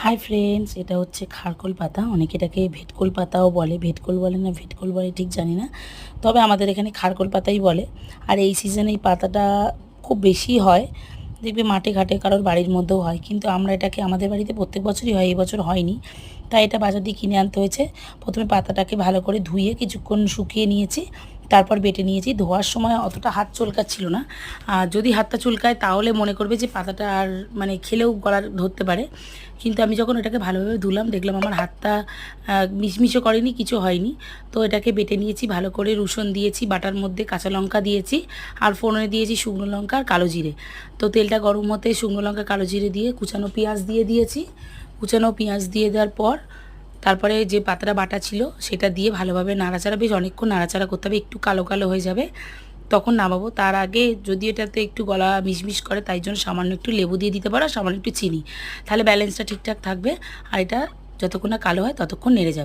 Hi friends, এটা হচ্ছে খারকোল পাতা। অনেকে এটাকে ভেটকোল পাতাও বলে, ভেটকোল বলে না ভেটকোল বলে ঠিক জানি না, তবে আমাদের এখানে খারকোল পাতাই বলে। আর এই সিজনে এই পাতাটা খুব বেশি হয়, দেখবে মাঠে ঘাটে কারোর বাড়ির মধ্যেও হয়, কিন্তু আমরা এটাকে আমাদের বাড়িতে প্রত্যেক বছরই হয়, এই বছর হয়নি, তাই এটা বাজার দিয়ে কিনে আনতে হয়েছে। প্রথমে পাতাটাকে ভালো করে ধুয়ে কিছুক্ষণ শুকিয়ে নিয়েছি, তারপর বেটে নিয়েছি। ধোয়ার সময় অতটা হাত চুলকাচ্ছিল না, আর যদি হাতটা চুলকায় তাহলে মনে করবে যে পাতাটা আর মানে খেলেও গলা ধরতে পারে। কিন্তু আমি যখন এটাকে ভালোভাবে ধুলাম, দেখলাম আমার হাতটা মিশমিশও করেনি, কিছু হয়নি। তো এটাকে বেটে নিয়েছি ভালো করে, রসুন দিয়েছি, বাটার মধ্যে কাঁচা লঙ্কা দিয়েছি, আর ফোড়নে দিয়েছি শুকনো লঙ্কা আর কালো জিরে। তো তেলটা গরম হতে শুকনো লঙ্কা কালো জিরে দিয়ে কুচানো পেঁয়াজ দিয়ে দিয়েছি। কুচানো পেঁয়াজ দিয়ে দেওয়ার পর তারপরে যে পাতাটা বাটা ছিল সেটা দিয়ে ভালোভাবে নাড়াচাড়া, বেশ অনেকক্ষণ নাড়াচাড়া করতে হবে, একটু কালো কালো হয়ে যাবে তখন নামাবো। তার আগে যদি এটাতে একটু গলা মিশমিশ করে, তাই জন্য সামান্য একটু লেবু দিয়ে দিতে পারো আর সামান্য একটু চিনি, তাহলে ব্যালেন্সটা ঠিকঠাক থাকবে। আর এটা যতক্ষণ না কালো হয় ততক্ষণ নেড়ে যাবে।